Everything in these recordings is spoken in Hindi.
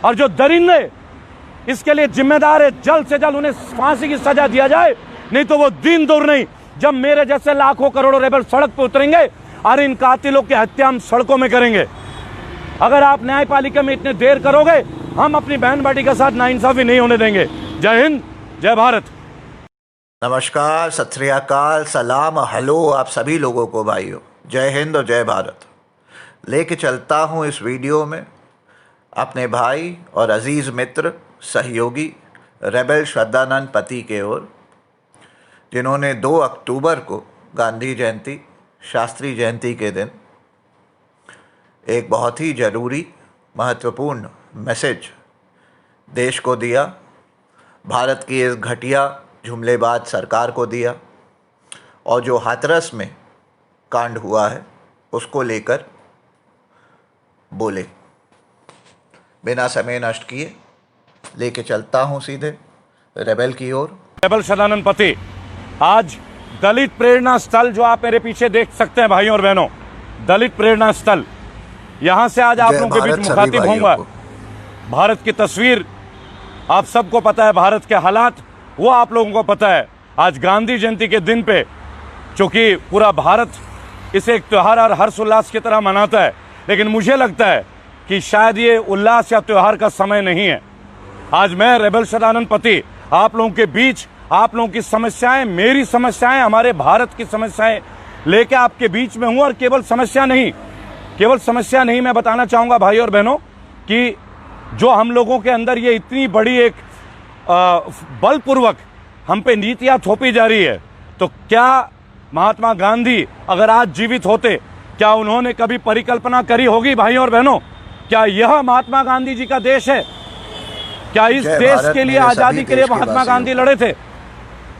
और जो दरिंदे इसके लिए जिम्मेदार है, जल्द से जल्द उन्हें फांसी की सजा दिया जाए। नहीं तो वो दिन दूर नहीं जब मेरे जैसे लाखों करोड़ों रेबल सड़क पर उतरेंगे और इन कातिलों की हत्या हम सड़कों में करेंगे। अगर आप न्यायपालिका में इतने देर करोगे, हम अपनी बहन बेटी के साथ नाइंसाफी नहीं होने देंगे। जय हिंद, जय भारत। नमस्कार, सत श्री अकाल, सलाम, हेलो आप सभी लोगों को भाइयों। जय हिंद और जय भारत। लेके चलता हूँ इस वीडियो में अपने भाई और अजीज़ मित्र सहयोगी रेबल श्रद्धानंद पति के ओर, जिन्होंने 2 अक्टूबर को गांधी जयंती, शास्त्री जयंती के दिन एक बहुत ही ज़रूरी महत्वपूर्ण मैसेज देश को दिया, भारत की इस घटिया जुमलेबाज सरकार को दिया, और जो हाथरस में कांड हुआ है उसको लेकर बोले। बिना समय नष्ट किए लेके चलता हूँ सीधे रेबल की ओर। रेबल श्रद्धानंद पति, आज दलित प्रेरणा स्थल जो आप मेरे पीछे देख सकते हैं भाइयों और बहनों, दलित प्रेरणा स्थल, यहाँ से आज आप लोगों के बीच मुखातिब होऊंगा। भारत की तस्वीर आप सबको पता है, भारत के हालात वो आप लोगों को पता है। आज गांधी जयंती के दिन पे, चूंकि पूरा भारत इसे एक त्यौहार और हर्षोल्लास की तरह मनाता है, लेकिन मुझे लगता है कि शायद ये उल्लास या त्यौहार का समय नहीं है। आज मैं रेबल श्रद्धानंद पति आप लोगों के बीच आप लोगों की समस्याएं, मेरी समस्याएं, हमारे भारत की समस्याएं लेके आपके बीच में हूं। और केवल समस्या नहीं मैं बताना चाहूंगा भाई और बहनों कि जो हम लोगों के अंदर ये इतनी बड़ी एक बलपूर्वक हम पे नीतियां थोपी जा रही है, तो क्या महात्मा गांधी अगर आज जीवित होते, क्या उन्होंने कभी परिकल्पना करी होगी भाई और बहनों? क्या यह महात्मा गांधी जी का देश है? क्या इस देश के लिए, आजादी के लिए महात्मा गांधी लड़े थे?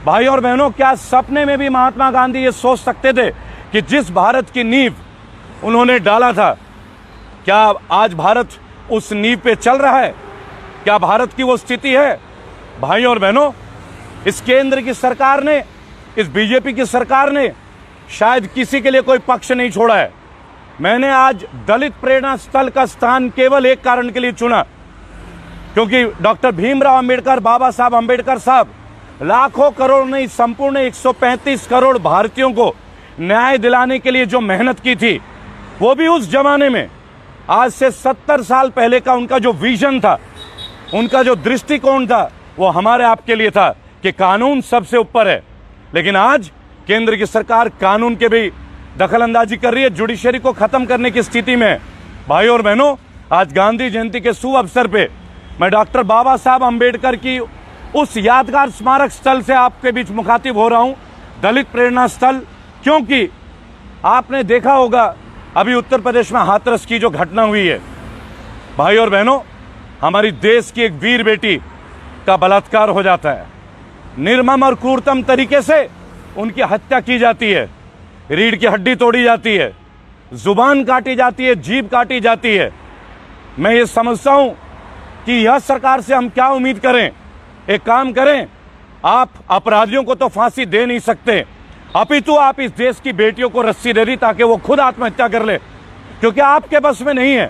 भाई और बहनों, क्या सपने में भी महात्मा गांधी ये सोच सकते थे कि जिस भारत की नींव उन्होंने डाला था, क्या आज भारत उस नींव पे चल रहा है? क्या भारत की वो स्थिति है? भाई और बहनों, इस केंद्र की सरकार ने, इस बीजेपी की सरकार ने शायद किसी के लिए कोई पक्ष नहीं छोड़ा है। मैंने आज दलित प्रेरणा स्थल का स्थान केवल एक कारण के लिए चुना, क्योंकि डॉक्टर भीमराव अंबेडकर, बाबा साहब अंबेडकर साहब लाखों करोड़ नहीं, संपूर्ण 135 करोड़ भारतीयों को न्याय दिलाने के लिए जो मेहनत की थी, वो भी उस जमाने में, आज से 70 साल पहले का उनका जो विजन था, उनका जो दृष्टिकोण था, वो हमारे आपके लिए था कि कानून सबसे ऊपर है। लेकिन आज केंद्र की सरकार कानून के भी दखलंदाजी कर रही है, जुडिशरी को खत्म करने की स्थिति में। भाई और बहनों, आज गांधी जयंती के शुभ अवसर पे मैं डॉक्टर बाबा साहब अंबेडकर की उस यादगार स्मारक स्थल से आपके बीच मुखातिब हो रहा हूं, दलित प्रेरणा स्थल। क्योंकि आपने देखा होगा अभी उत्तर प्रदेश में हाथरस की जो घटना हुई है, भाई और बहनों, हमारी देश की एक वीर बेटी का बलात्कार हो जाता है, निर्मम और क्रूरतम तरीके से उनकी हत्या की जाती है, रीढ़ की हड्डी तोड़ी जाती है, जुबान काटी जाती है, जीभ काटी जाती है। मैं ये समझता हूं कि यह सरकार से हम क्या उम्मीद करें? एक काम करें, आप अपराधियों को तो फांसी दे नहीं सकते, अपितु आप इस देश की बेटियों को रस्सी दे दी ताकि वो खुद आत्महत्या कर ले, क्योंकि आपके बस में नहीं है।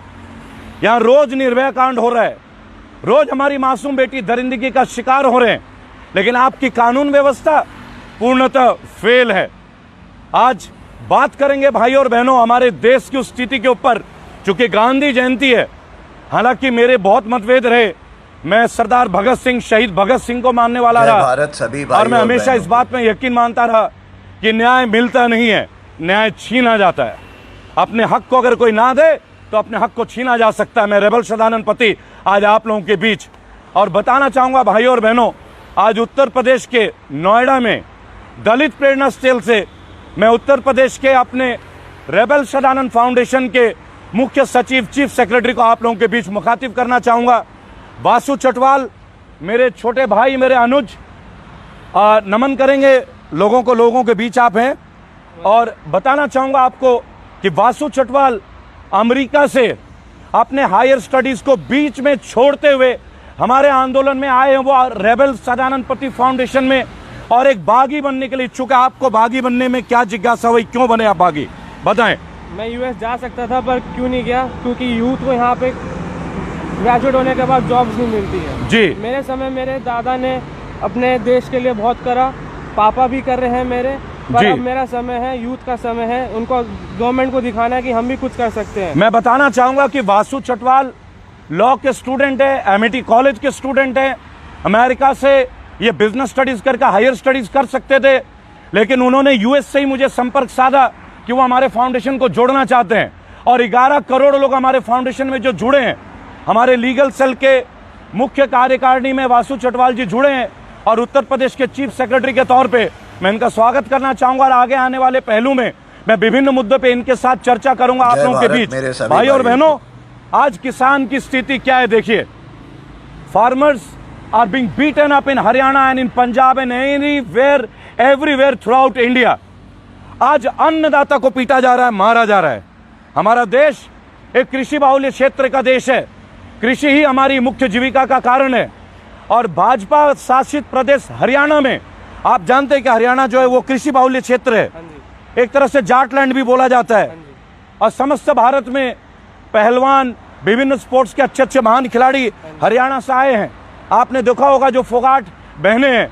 यहां रोज निर्भया कांड हो रहा है, रोज हमारी मासूम बेटी दरिंदगी का शिकार हो रहे हैं, लेकिन आपकी कानून व्यवस्था पूर्णतः फेल है। आज बात करेंगे भाई और बहनों हमारे देश की उस स्थिति के ऊपर, चूंकि गांधी जयंती है। हालांकि मेरे बहुत मतभेद रहे, मैं सरदार भगत सिंह, शहीद भगत सिंह को मानने वाला रहा, और मैं हमेशा इस बात में यकीन मानता रहा कि न्याय मिलता नहीं है, न्याय छीना जाता है। अपने हक को अगर कोई ना दे तो अपने हक को छीना जा सकता है। मैं रेबल श्रद्धानंद पति आज आप लोगों के बीच और बताना चाहूंगा भाई और बहनों, आज उत्तर प्रदेश के नोएडा में दलित प्रेरणा स्थल से मैं उत्तर प्रदेश के अपने रेबल श्रद्धानंद फाउंडेशन के मुख्य सचिव, चीफ सेक्रेटरी को आप लोगों के बीच मुखातिब करना चाहूंगा। वासु चटवाल, मेरे छोटे भाई, मेरे अनुज, नमन करेंगे लोगों के बीच आप हैं। और बताना चाहूंगा आपको कि वासु चटवाल अमेरिका से अपने हायर स्टडीज को बीच में छोड़ते हुए हमारे आंदोलन में आए हैं, वो रेबल श्रद्धानंद पति फाउंडेशन में, और एक बागी बनने के लिए इच्छुक है। आपको बागी बनने में क्या जिज्ञासा हुई, क्यों बने आप बागी, बताएं। मैं यूएस जा सकता था पर क्यों नहीं गया, क्योंकि यूथ को यहाँ पे ग्रेजुएट होने के बाद जॉब्स नहीं मिलती है। जी। मेरे समय मेरे दादा ने अपने देश के लिए बहुत करा, पापा भी कर रहे हैं मेरे, पर अब मेरा समय है, यूथ का समय है, उनको गवर्नमेंट को दिखाना है कि हम भी कुछ कर सकते हैं। मैं बताना चाहूंगा कि वासु चटवाल लॉ के स्टूडेंट है, एमिटी कॉलेज के स्टूडेंट है, अमेरिका से ये बिजनेस स्टडीज करके हायर स्टडीज कर सकते थे, लेकिन उन्होंने यूएस से ही मुझे संपर्क साधा कि वो हमारे फाउंडेशन को जोड़ना चाहते हैं, और 11 करोड़ लोग हमारे फाउंडेशन में जो जुड़े हैं, हमारे लीगल सेल के मुख्य कार्यकारिणी में वासु चटवाल जी जुड़े हैं, और उत्तर प्रदेश के चीफ सेक्रेटरी के तौर पे मैं इनका स्वागत करना चाहूंगा। और आगे आने वाले पहलू में मैं विभिन्न मुद्दों पे इनके साथ चर्चा करूंगा आप लोगों के बीच। भाई और बहनों, आज किसान की स्थिति क्या है देखिए। Farmers are being beaten up in Haryana and in Punjab and everywhere throughout India इंडिया। आज अन्नदाता को पीटा जा रहा है, मारा जा रहा है। हमारा देश एक कृषि बाहुल्य क्षेत्र का देश है, कृषि ही हमारी मुख्य जीविका का कारण है। और भाजपा शासित प्रदेश हरियाणा में आप जानते हैं कि हरियाणा जो है वो कृषि बाहुल्य क्षेत्र है, एक तरह से जाटलैंड भी बोला जाता है। और समस्त भारत में पहलवान, विभिन्न स्पोर्ट्स के अच्छे अच्छे महान खिलाड़ी हरियाणा से आए हैं। आपने देखा होगा जो फोगाट बहनें हैं,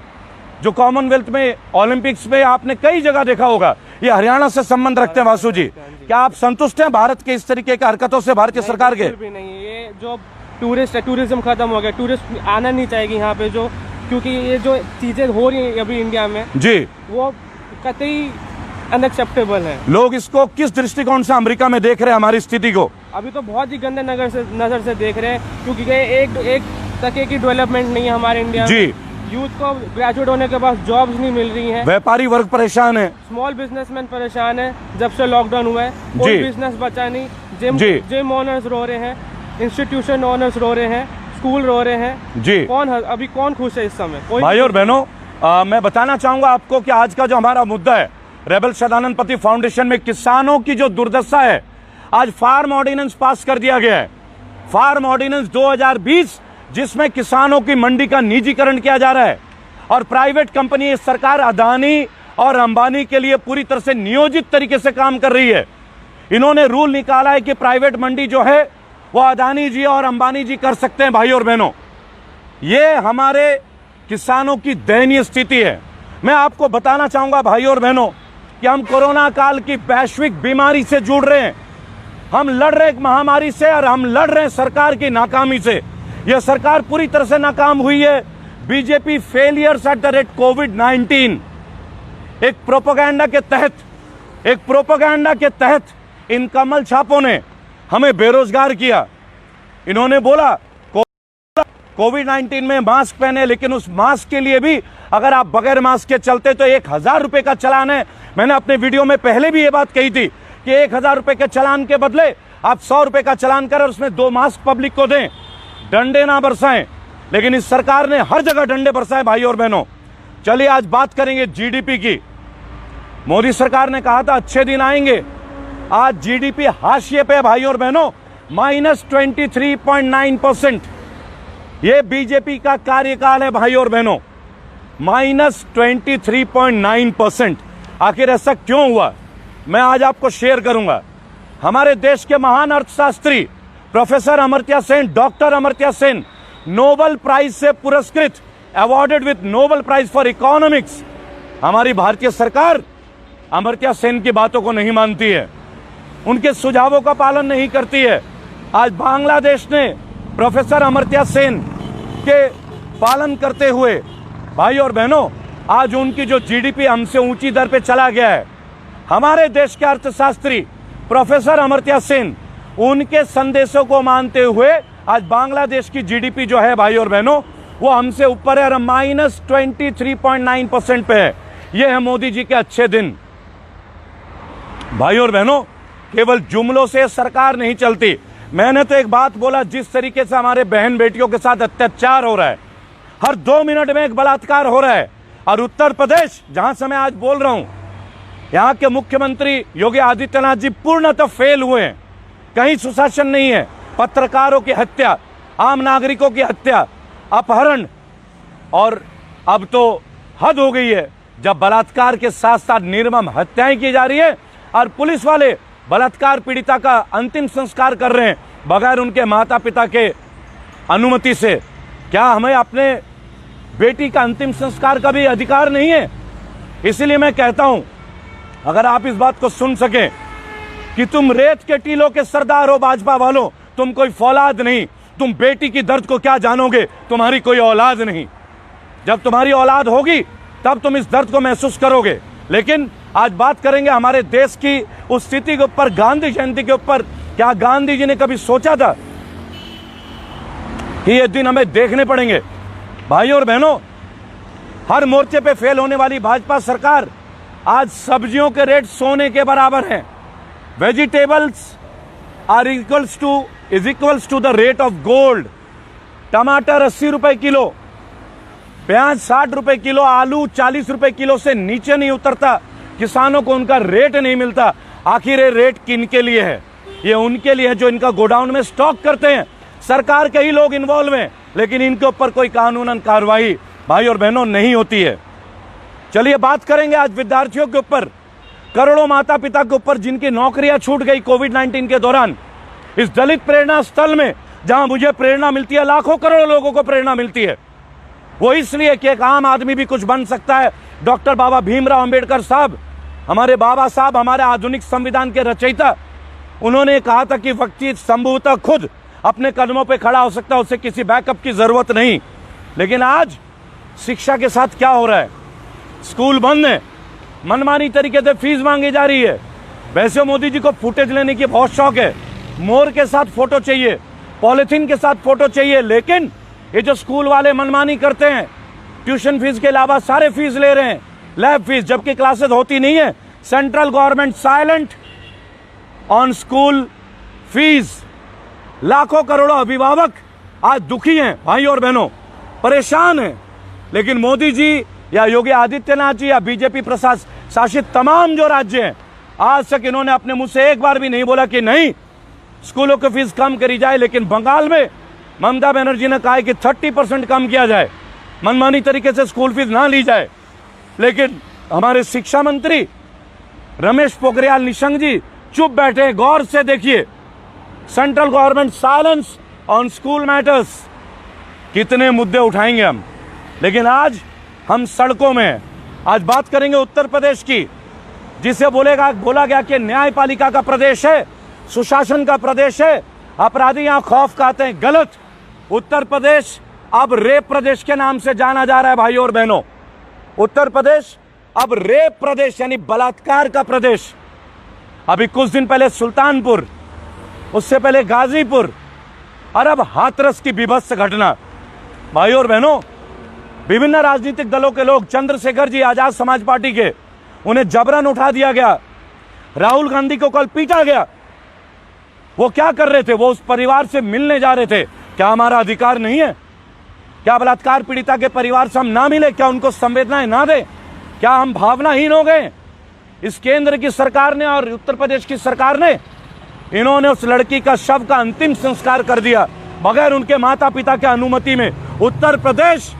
जो कॉमनवेल्थ में, ओलंपिक्स में आपने कई जगह देखा होगा, ये हरियाणा से संबंध रखते हैं। वासु जी, क्या आप संतुष्ट हैं भारत के इस तरीके की हरकतों से, भारतीय सरकार के? भी नहीं, ये जो टूरिस्ट है, टूरिज्म खत्म हो गया, टूरिस्ट आना नहीं चाहेगी यहाँ पे, जो क्योंकि ये जो चीजें हो रही हैं अभी इंडिया में जी, वो कतई अनएक्सेप्टेबल है। लोग इसको किस दृष्टिकोण से अमेरिका में देख रहे हैं हमारी स्थिति को? अभी तो बहुत ही गंदे नजर से देख रहे हैं, क्योंकि एक तके की डेवलपमेंट नहीं है हमारे इंडिया जी। में। यूथ को ग्रेजुएट होने के बाद जॉब्स नहीं मिल रही हैं, व्यापारी वर्ग परेशान है, स्मॉल बिजनेसमैन परेशान है। जब से लॉकडाउन हुआ है कोई बिजनेस बचा नहीं, जिम ओनर्स रो रहे हैं, इंस्टीट्यूशन ओनर्स रो रहे हैं, स्कूल रो रहे हैं जी। अभी कौन खुश है इस समय? भाई और बहनों, मैं बताना चाहूंगा आपको कि आज का जो हमारा मुद्दा है, रेबल सदानंद पति फाउंडेशन में किसानों की जो दुर्दशा है, आज फार्म ऑर्डिनेंस पास कर दिया गया है। फार्म ऑर्डिनेंस 2020, जिसमें किसानों की मंडी का निजीकरण किया जा रहा है, और प्राइवेट कंपनी, सरकार अदानी और अंबानी के लिए पूरी तरह से नियोजित तरीके से काम कर रही है। इन्होंने रूल निकाला है कि प्राइवेट मंडी जो है वो अदानी जी और अंबानी जी कर सकते हैं। भाई और बहनों, ये हमारे किसानों की दयनीय स्थिति है। मैं आपको बताना चाहूंगा भाई और बहनों कि हम कोरोना काल की वैश्विक बीमारी से जुड़ रहे हैं। हम लड़ रहे हैं एक महामारी से, और हम लड़ रहे हैं सरकार की नाकामी से। यह सरकार पूरी तरह से नाकाम हुई है। BJP failures at the rate कोविड-19। एक प्रोपेगेंडा के तहत इन कमल छापों ने हमें बेरोजगार किया। इन्होंने बोला कोविड-19 में मास्क पहने, लेकिन उस मास्क के लिए भी अगर आप बगैर मास्क के चलते तो 1000 रुपए का चालान है। मैंने अपने वीडियो में पहले भी ये बात कही थी कि 1000 रुपए के चालान के बदले आप 100 रुपए का चालान करें और उसमें 2 मास्क पब्लिक को दें, डंडे ना बरसाएं। लेकिन इस सरकार ने हर जगह डंडे बरसाए। भाई और बहनों, चलिए आज बात करेंगे जीडीपी की। मोदी सरकार ने कहा था अच्छे दिन आएंगे, आज जीडीपी हाशिए पे है। भाई और बहनों, -23.9%। ये बीजेपी का कार्यकाल है भाई और बहनों, -23.9%। आखिर ऐसा क्यों हुआ, मैं आज आपको शेयर करूंगा। हमारे देश के महान अर्थशास्त्री professor Amartya Sen, doctor Amartya Sen, Nobel prize से पुरस्कृत, awarded with Nobel prize for economics. हमारी भारतीय सरकार अमर्त्य सेन की बातों को नहीं मानती है, उनके सुझावों का पालन नहीं करती है। आज बांग्लादेश ने प्रोफेसर अमर्त्य सेन के पालन करते हुए, भाई और बहनों, आज उनकी जो जीडीपी हमसे ऊंची दर पे चला गया है। हमारे देश के अर्थशास्त्री प्रोफेसर अमर्त्य सेन, उनके संदेशों को मानते हुए आज बांग्लादेश की जीडीपी जो है भाई और बहनों, वो हमसे ऊपर है और -23.9% पे है। ये है मोदी जी के अच्छे दिन। भाई और बहनों, केवल जुमलों से सरकार नहीं चलती। मैंने तो एक बात बोला, जिस तरीके से हमारे बहन बेटियों के साथ अत्याचार हो रहा है, हर 2 मिनट में एक बलात्कार हो रहा है। और उत्तर प्रदेश, जहां से मैं आज बोल रहा हूं, यहां के मुख्यमंत्री योगी आदित्यनाथ जी पूर्णतः फेल हुए हैं। कहीं सुशासन नहीं है, पत्रकारों की हत्या, आम नागरिकों की हत्या, अपहरण, और अब तो हद हो गई है जब बलात्कार के साथ साथ निर्मम हत्याएं की जा रही है और पुलिस वाले बलात्कार पीड़िता का अंतिम संस्कार कर रहे हैं बगैर उनके माता पिता के अनुमति से? क्या हमें अपने बेटी का अंतिम संस्कार का भी अधिकार नहीं है? इसलिए मैं कहता हूं, अगर आप इस बात को सुन सकें कि तुम रेत के टीलों के सरदार हो भाजपा वालों, तुम कोई फौलाद नहीं, तुम बेटी की दर्द को क्या जानोगे? तुम्हारी कोई औलाद नहीं। जब तुम्हारी औलाद होगी तब तुम इस दर्द को महसूस करोगे। लेकिन आज बात करेंगे हमारे देश की उस स्थिति के ऊपर, गांधी जयंती के ऊपर। क्या गांधी जी ने कभी सोचा था कि ये दिन हमें देखने पड़ेंगे? भाइयों और बहनों, हर मोर्चे पे फेल होने वाली भाजपा सरकार आज सब्जियों के रेट सोने के बराबर हैं। Vegetables are equals to the rate of gold. टमाटर 80 रुपए किलो, प्याज 60 रुपए किलो, आलू 40 रुपए किलो से नीचे नहीं उतरता। किसानों को उनका रेट नहीं मिलता। आखिर ये रेट किनके लिए है? ये उनके लिए है जो इनका गोडाउन में स्टॉक करते हैं। सरकार के ही लोग इन्वॉल्व हैं, लेकिन इनके ऊपर कोई कानूनन कार्रवाई भाई और बहनों नहीं होती है। चलिए बात करेंगे आज विद्यार्थियों के ऊपर, करोड़ों माता पिता के ऊपर जिनकी नौकरियां छूट गई कोविड-19 के दौरान। इस दलित प्रेरणा स्थल में जहां मुझे प्रेरणा मिलती है, लाखों करोड़ों लोगों को प्रेरणा मिलती है, वो इसलिए कि एक आम आदमी भी कुछ बन सकता है। डॉक्टर बाबा भीमराव अंबेडकर साहब, हमारे बाबा साहब, हमारे आधुनिक संविधान के रचयिता, उन्होंने कहा था कि व्यक्ति संभवतः खुद अपने कदमों पे खड़ा हो सकता है, उसे किसी बैकअप की जरूरत नहीं। लेकिन आज शिक्षा के साथ क्या हो रहा है? स्कूल बंद है, मनमानी तरीके से फीस मांगी जा रही है। वैसे मोदी जी को फुटेज लेने की बहुत शौक है, मोर के साथ फोटो चाहिए, पॉलिथीन के साथ फोटो चाहिए। लेकिन ये जो स्कूल वाले मनमानी करते हैं, ट्यूशन फीस के अलावा सारे फीस ले रहे हैं, लैब फीस, जबकि क्लासेस होती नहीं है। Central government silent on school fees. लाखों करोड़ों अभिभावक आज दुखी हैं भाई और बहनों, परेशान हैं। लेकिन मोदी जी या योगी आदित्यनाथ जी या बीजेपी शासित तमाम जो राज्य हैं, आज तक इन्होंने अपने मुंह से एक बार भी नहीं बोला कि नहीं स्कूलों की फीस कम करी जाए। लेकिन बंगाल में ममता बनर्जी ने कहा है कि 30% कम किया जाए, मनमानी तरीके से स्कूल फीस ना ली जाए। लेकिन हमारे शिक्षा मंत्री रमेश पोखरियाल निशंक जी चुप बैठे। गौर से देखिए, central government silence on school matters. कितने मुद्दे उठाएंगे हम, लेकिन आज हम सड़कों में हैं। आज बात करेंगे उत्तर प्रदेश की, जिसे बोला गया कि न्यायपालिका का प्रदेश है, सुशासन का प्रदेश है, अपराधी यहां खौफ खाते हैं। गलत। उत्तर प्रदेश अब रेप प्रदेश के नाम से जाना जा रहा है भाइयों और बहनों। उत्तर प्रदेश अब रेप प्रदेश यानी बलात्कार का प्रदेश। अभी कुछ दिन पहले सुल्तानपुर, उससे पहले गाजीपुर और अब हाथरस की बीभत्स घटना। भाइयों और बहनों, विभिन्न राजनीतिक दलों के लोग, चंद्रशेखर जी आजाद समाज पार्टी के, उन्हें जबरन उठा दिया गया। राहुल गांधी को कल पीटा गया। वो क्या कर रहे थे? वो उस परिवार से मिलने जा रहे थे। क्या हमारा अधिकार नहीं है? क्या बलात्कार पीड़िता के परिवार से हम ना मिले? क्या उनको संवेदनाएं ना दें? क्या हम भावनाहीन हो गए? इस केंद्र की सरकार ने और उत्तर प्रदेश की सरकार ने, इन्होंने उस लड़की का शव का अंतिम संस्कार कर दिया बगैर उनके माता पिता के अनुमति में। Uttar Pradesh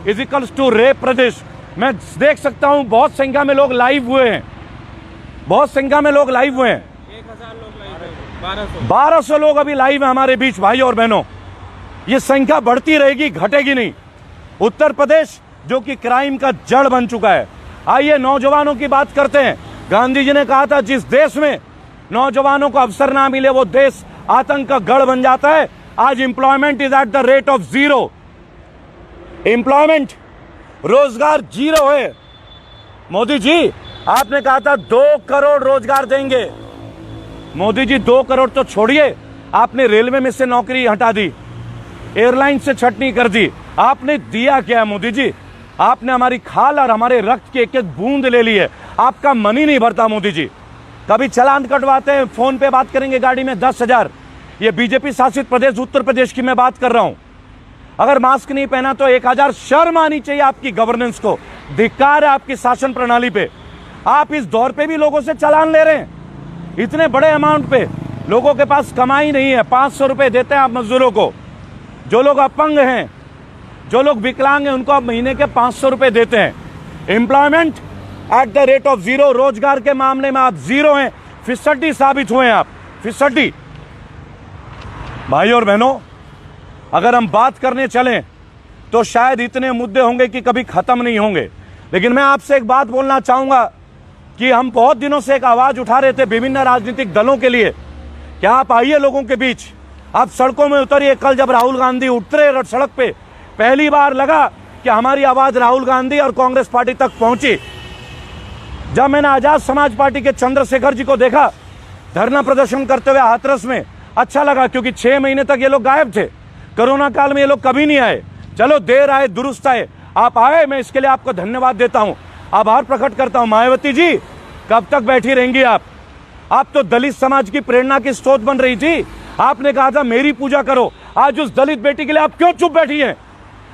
is equals to rape प्रदेश। मैं देख सकता हूं बहुत संख्या में लोग लाइव हुए हैं, बहुत संख्या में लोग लाइव हुए हैं। 1000 लोग लाइव हैं, 1200 लोग अभी लाइव है हमारे बीच। भाई और बहनों, ये संख्या बढ़ती रहेगी, घटेगी नहीं। उत्तर प्रदेश जो कि क्राइम का जड़ बन चुका है। आइए नौजवानों की बात करते हैं। गांधी जी ने कहा था, जिस देश में नौजवानों को अवसर ना मिले वो देश आतंक का गढ़ बन जाता है। आज employment is eight the rate of 0। Employment, रोजगार 0 है। मोदी जी आपने कहा था 2 करोड़ रोजगार देंगे। मोदी जी 2 करोड़ तो छोड़िए, आपने रेलवे में से नौकरी हटा दी, एयरलाइन से छटनी कर दी। आपने दिया क्या मोदी जी? आपने हमारी खाल और हमारे रक्त की एक एक बूंद ले ली है। आपका मन ही नहीं भरता मोदी जी। कभी चालान कटवाते हैं, फोन पे बात करेंगे गाड़ी में 10,000। ये बीजेपी शासित प्रदेश उत्तर प्रदेश की मैं बात कर रहा हूं। अगर मास्क नहीं पहना तो 1000। शर्म आनी चाहिए आपकी गवर्नेंस को। धिक्कार है आपकी शासन प्रणाली पे। आप इस दौर पे भी लोगों से चालान ले रहे हैं, इतने बड़े अमाउंट पे। लोगों के पास कमाई नहीं है, 500 रुपए देते हैं आप मजदूरों को। जो लोग अपंग हैं, जो लोग विकलांग हैं, उनको आप महीने के 500 रुपए देते हैं। Employment at the rate of 0। रोजगार के मामले में आप 0 हैं। फिसड्डी साबित हुए हैं आप, फिसड्डी। भाई और बहनों, अगर हम बात करने चलें तो शायद इतने मुद्दे होंगे कि कभी खत्म नहीं होंगे। लेकिन मैं आपसे एक बात बोलना चाहूंगा कि हम बहुत दिनों से एक आवाज उठा रहे थे विभिन्न राजनीतिक दलों के लिए कि आप आइए लोगों के बीच, आप सड़कों में उतरिए। कल जब राहुल गांधी उतरे सड़क पे, पहली बार लगा कि हमारी आवाज राहुल गांधी और कांग्रेस पार्टी तक पहुंची। जब मैंने आजाद समाज पार्टी के चंद्रशेखर जी को देखा धरना प्रदर्शन करते हुए हाथरस में, अच्छा लगा, क्योंकि 6 महीने तक ये लोग गायब थे। कोरोना काल में ये लोग कभी नहीं आए। चलो देर आए दुरुस्त आए, आप आए, मैं इसके लिए आपको धन्यवाद देता हूं, आभार प्रकट करता हूं। मायावती जी, कब तक बैठी रहेंगी आप तो दलित समाज की प्रेरणा की स्रोत बन रही थी। आपने कहा था मेरी पूजा करो। आज उस दलित बेटी के लिए आप क्यों चुप बैठी हैं?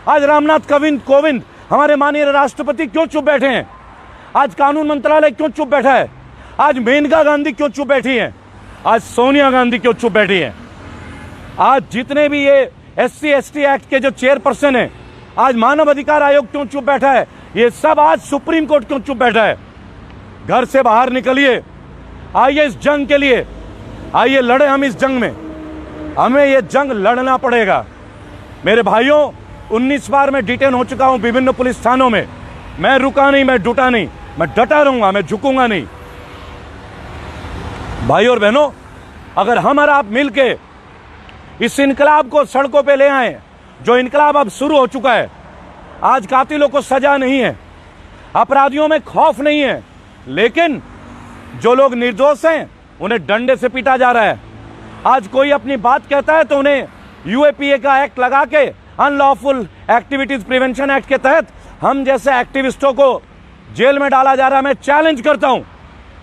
आज रामनाथ कोविंद हमारे माननीय राष्ट्रपति क्यों चुप बैठे हैं? आज कानून मंत्रालय क्यों चुप बैठा है? आज मेनका गांधी क्यों चुप बैठी हैं? आज सोनिया गांधी क्यों चुप बैठी हैं? आज जितने भी ये SC ST एक्ट के जो चेयरपर्सन हैं, आज मानव अधिकार आयोग क्यों चुप बैठा है? ये सब आज सुप्रीम कोर्ट क्यों चुप बैठा है? घर से बाहर निकलिए, आइए इस जंग के लिए, आइए लड़े हम इस जंग में। हमें ये जंग लड़ना पड़ेगा। मेरे भाइयों, 19 बार मैं डिटेन हो चुका हूं विभिन्न पुलिस थानों में। मैं रुका नहीं, मैं डटा नहीं, मैं डटा रहूंगा, मैं झुकूंगा नहीं। भाई और बहनों, अगर हम और आप मिलके इस इनकलाब को सड़कों पे ले आए, जो इनकलाब अब शुरू हो चुका है। आज कातिलों को सजा नहीं है, अपराधियों में खौफ नहीं है, लेकिन जो लोग निर्दोष हैं उन्हें डंडे से पीटा जा रहा है। आज कोई अपनी बात कहता है तो उन्हें UAPA का एक्ट लगा के, अनलॉफुल एक्टिविटीज प्रिवेंशन एक्ट के तहत हम जैसे एक्टिविस्टों को जेल में डाला जा रहा है। मैं चैलेंज करता हूं,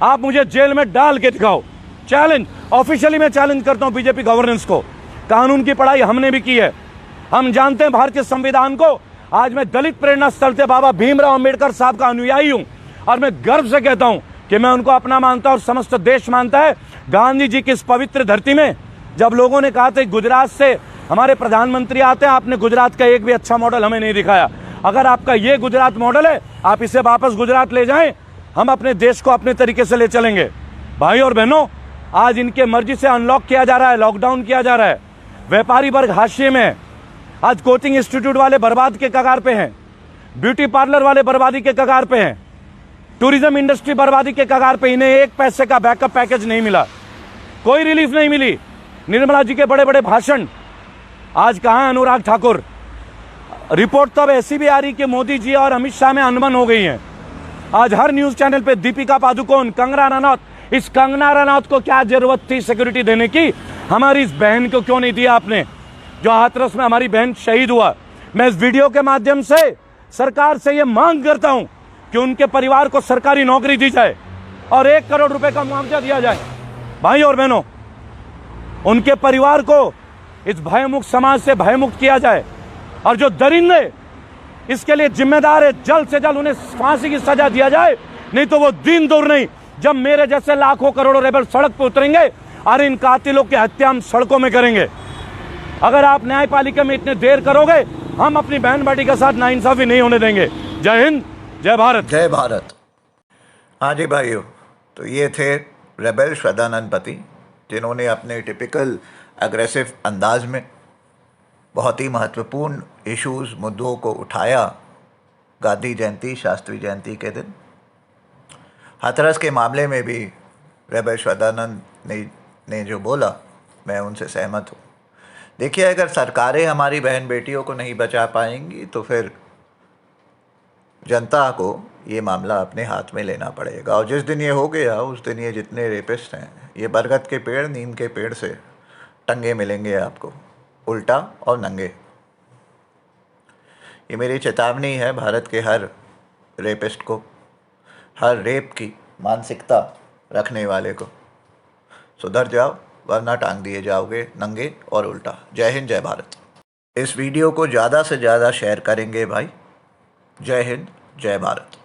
आप मुझे जेल में डाल के दिखाओ। चैलेंज, ऑफिशियली मैं चैलेंज करता हूं बीजेपी गवर्नेंस को। कानून की पढ़ाई हमने भी की है, हम जानते हैं भारतीय संविधान को। आज मैं दलित प्रेरणा स्थल से बाबा भीमराव अंबेडकर साहब का अनुयायी हूं और मैं गर्व से कहता हूं कि मैं उनको अपना मानता हूं और समस्त देश मानता है। गांधी जी की इस पवित्र धरती में जब लोगों ने कहा था गुजरात से हमारे प्रधानमंत्री आते हैं, आपने गुजरात का एक भी अच्छा मॉडल हमें नहीं दिखाया। अगर आपका ये गुजरात मॉडल है, आप इसे वापस गुजरात ले जाएं, हम अपने देश को अपने तरीके से ले चलेंगे। भाई और बहनों, आज इनके मर्जी से अनलॉक किया जा रहा है, लॉकडाउन किया जा रहा है। व्यापारी वर्ग हाशिए में है। आज कोचिंग इंस्टीट्यूट वाले बर्बाद के कगार पे हैं, ब्यूटी पार्लर वाले बर्बादी के कगार पे हैं, टूरिज्म इंडस्ट्री बर्बादी के कगार पे। इन्हें एक पैसे का बैकअप पैकेज नहीं मिला, कोई रिलीफ नहीं मिली। निर्मला जी के बड़े बड़े भाषण, आज कहां है अनुराग ठाकुर? रिपोर्ट तो अब ऐसी भी आ रही कि मोदी जी और अमित शाह में अनबन हो गई है। आज हर न्यूज चैनल पे दीपिका पादुकोण, कंगना रनौत। इस कंगना रनौत को क्या जरूरत थी सिक्योरिटी देने की? हमारी इस बहन को क्यों नहीं दिया आपने, जो हाथरस में हमारी बहन शहीद हुआ? मैं इस वीडियो के माध्यम से सरकार से यह मांग करता हूं कि उनके परिवार को सरकारी नौकरी दी जाए और 1 करोड़ रुपए का मुआवजा दिया जाए। भाई और बहनों, उनके परिवार को इस भयमुक्त समाज से भयमुक्त किया जाए और जो दरिंदे इसके लिए जिम्मेदार है, जल्द से जल्द उन्हें फांसी की सजा दिया जाए। नहीं तो वो दिन दूर नहीं जब मेरे जैसे लाखों करोड़ों रेबल सड़क पर उतरेंगे और इन कातिलों की हत्या हम सड़कों में करेंगे। अगर आप न्यायपालिका में इतने देर करोगे, हम अपनी बहन बेटी के साथ नाइंसाफी नहीं होने देंगे। जय हिंद, जय भारत। जय भारत। हाँ जी भाइयों, तो ये थे रेबल श्रद्धानंद पति, जिन्होंने अपने टिपिकल अग्रेसिव अंदाज में बहुत ही महत्वपूर्ण इश्यूज, मुद्दों को उठाया गांधी जयंती, शास्त्री जयंती के दिन। हाथरस के मामले में भी रेबल श्रद्धानंद ने जो बोला, मैं उनसे सहमत हूँ। देखिए, अगर सरकारें हमारी बहन बेटियों को नहीं बचा पाएंगी तो फिर जनता को ये मामला अपने हाथ में लेना पड़ेगा। और जिस दिन ये हो गया, उस दिन ये जितने रेपिस्ट हैं, ये बरगद के पेड़, नीम के पेड़ से टंगे मिलेंगे आपको, उल्टा और नंगे। ये मेरी चेतावनी है भारत के हर रेपिस्ट को, हर रेप की मानसिकता रखने वाले को। सुधर जाओ, वरना टांग दिए जाओगे नंगे और उल्टा। जय हिंद, जय भारत। इस वीडियो को ज़्यादा से ज़्यादा शेयर करेंगे भाई। जय हिंद, जय भारत।